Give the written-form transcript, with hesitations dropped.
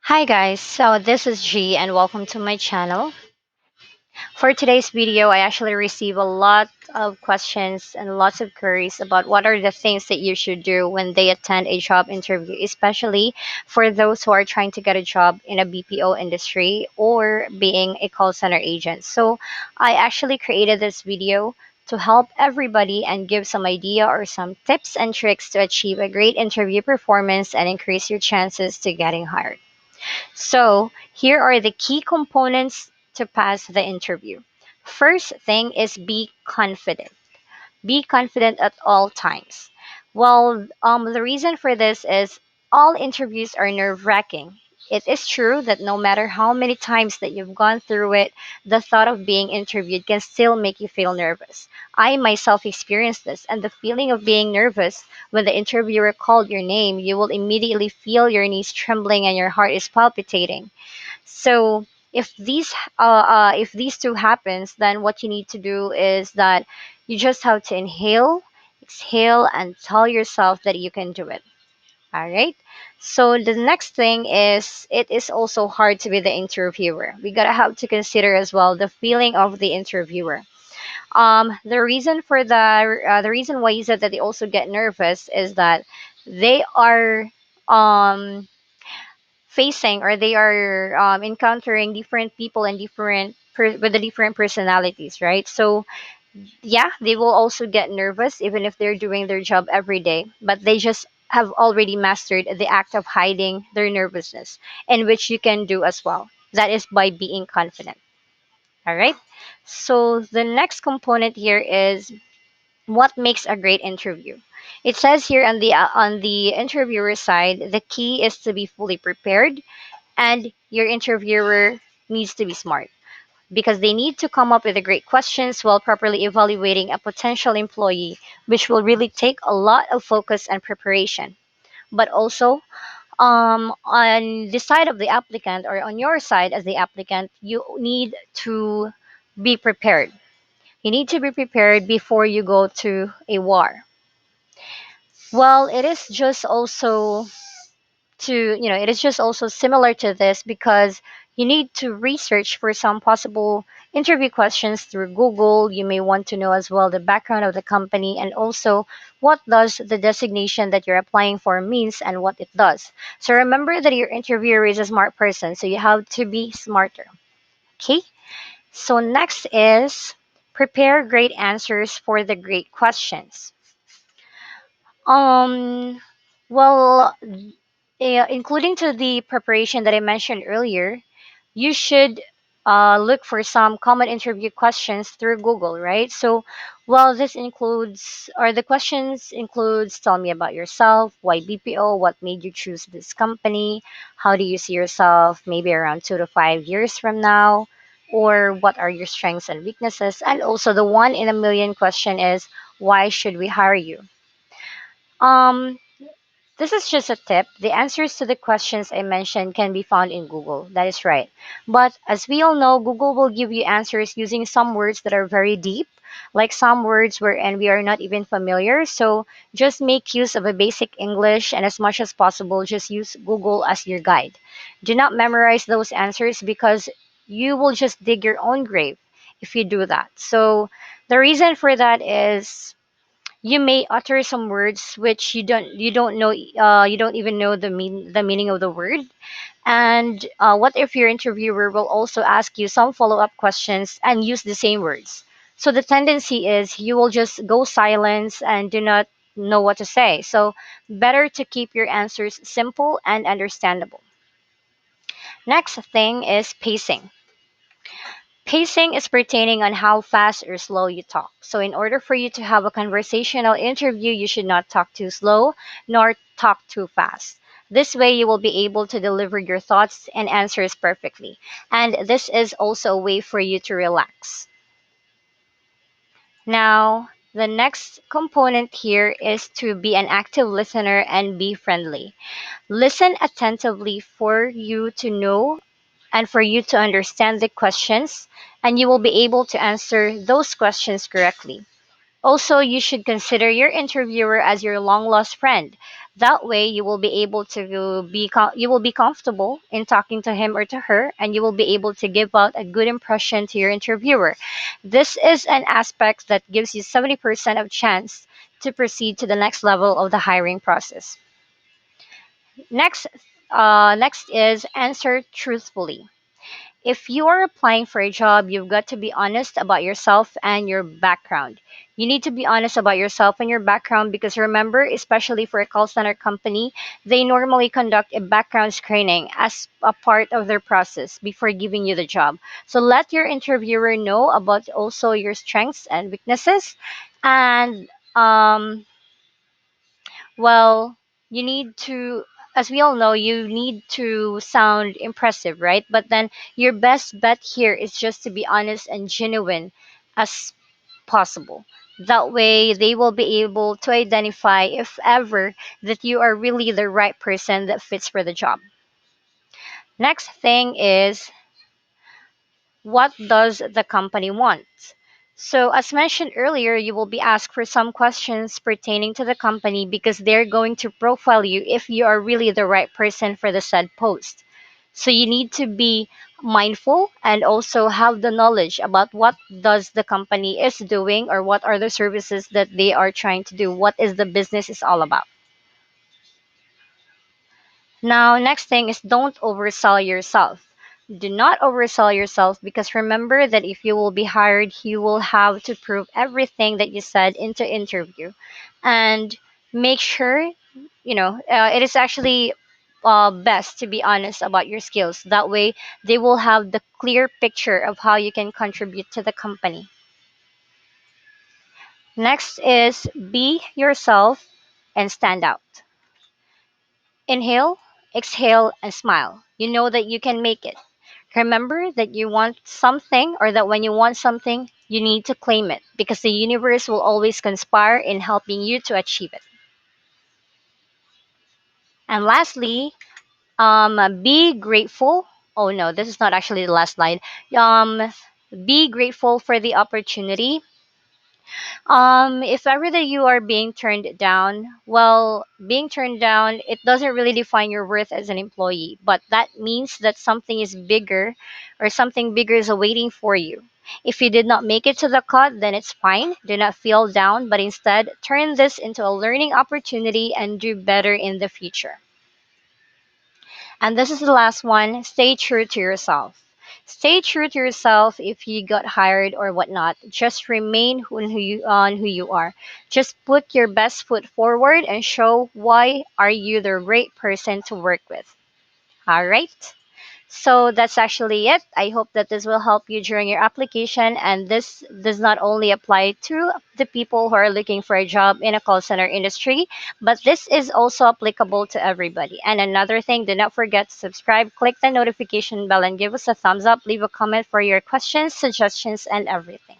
Hi guys, so this is G and welcome to my channel. For today's video, I actually received a lot of questions and lots of queries about what are the things that you should do when they attend a job interview, especially for those who are trying to get a job in a BPO industry or being a call center agent. So I actually created this video to help everybody and give some idea or some tips and tricks to achieve a great interview performance and increase your chances to getting hired. So, here are the key components to pass the interview. First thing is be confident. Be confident at all times. Well, the reason for this is all interviews are nerve wracking. It is true that no matter how many times that you've gone through it, the thought of being interviewed can still make you feel nervous. I myself experienced this, and the feeling of being nervous when the interviewer called your name, you will immediately feel your knees trembling and your heart is palpitating. So if these two happens, then what you need to do is that you just have to inhale, exhale, and tell yourself that you can do it. All right. So the next thing is it is also hard to be the interviewer. We gotta have to consider as well the feeling of the interviewer. The reason for the reason why you said that they also get nervous is that they are um facing or they are encountering different people and with the different personalities, right? So yeah, they will also get nervous even if they're doing their job every day, but they just have already mastered the act of hiding their nervousness, and which you can do as well. That is by being confident. All right. So the next component here is what makes a great interview. It says here on the interviewer side, the key is to be fully prepared, and your interviewer needs to be smart because they need to come up with the great questions while properly evaluating a potential employee, which will really take a lot of focus and preparation. But also, on the side of the applicant or on your side as the applicant, you need to be prepared. You need to be prepared before you go to a war. Well, it is just also it is just also similar to this because you need to research for some possible interview questions through Google. You may want to know as well the background of the company and also what does the designation that you're applying for means and what it does. So remember that your interviewer is a smart person, so you have to be smarter. Okay? So next is prepare great answers for the great questions. Um, well, including to the preparation that I mentioned earlier, you should look for some common interview questions through Google, right? So, well, this includes, or the questions includes, tell me about yourself, why BPO, what made you choose this company, how do you see yourself maybe around 2 to 5 years from now, or what are your strengths and weaknesses, and also the one in a million question is, why should we hire you? Um, this is just a tip. The answers to the questions I mentioned can be found in Google. That is right. But as we all know, Google will give you answers using some words that are very deep, like some words wherein we are not even familiar. So just make use of a basic English and as much as possible, just use Google as your guide. Do not memorize those answers because you will just dig your own grave if you do that. So the reason for that is you may utter some words which you don't know, you don't even know the meaning of the word. And what if your interviewer will also ask you some follow-up questions and use the same words? So the tendency is you will just go silence and do not know what to say. So better to keep your answers simple and understandable. Next thing is pacing. Pacing is pertaining on how fast or slow you talk. So, in order for you to have a conversational interview, you should not talk too slow nor talk too fast. This way, you will be able to deliver your thoughts and answers perfectly. And this is also a way for you to relax. Now, the next component here is to be an active listener and be friendly. Listen attentively for you to know and for you to understand the questions, and you will be able to answer those questions correctly. Also, you should consider your interviewer as your long lost friend. That way, you will be able to you will be comfortable in talking to him or to her, and you will be able to give out a good impression to your interviewer. This is an aspect that gives you 70% of chance to proceed to the next level of the hiring process. Next, next is answer truthfully. If you are applying for a job, you've got to be honest about yourself and your background. You need to be honest about yourself and your background because remember, especially for a call center company, they normally conduct a background screening as a part of their process before giving you the job. So let your interviewer know about also your strengths and weaknesses. And um, well, you need to, as we all know, you need to sound impressive, right? But then your best bet here is just to be honest and genuine as possible. That way, they will be able to identify, if ever, that you are really the right person that fits for the job. Next thing is, what does the company want? So, as mentioned earlier, you will be asked for some questions pertaining to the company because they're going to profile you if you are really the right person for the said post. So, you need to be mindful and also have the knowledge about what does the company is doing or what are the services that they are trying to do, what is the business is all about. Now, next thing is don't oversell yourself. Do not oversell yourself because remember that if you will be hired, you will have to prove everything that you said into interview, and make sure it is actually best to be honest about your skills. That way, they will have the clear picture of how you can contribute to the company. Next is be yourself and stand out. Inhale, exhale, and smile. You know that you can make it. Remember that you want something, or that when you want something, you need to claim it because the universe will always conspire in helping you to achieve it. And lastly, be grateful. Oh no, this is not actually the last slide. Um, be grateful for the opportunity. If ever that you are being turned down, well, being turned down, it doesn't really define your worth as an employee, but that means that something is bigger or something bigger is awaiting for you. If you did not make it to the cut, then it's fine. Do not feel down, but instead turn this into a learning opportunity and do better in the future. And this is the last one. Stay true to yourself. Stay true to yourself if you got hired or whatnot. Just remain on who you are. Just put your best foot forward and show why are you the right person to work with. All right. So that's actually it. I hope that this will help you during your application. And this does not only apply to the people who are looking for a job in a call center industry, but this is also applicable to everybody. And another thing, do not forget to subscribe, click the notification bell, and give us a thumbs up. Leave a comment for your questions, suggestions, and everything.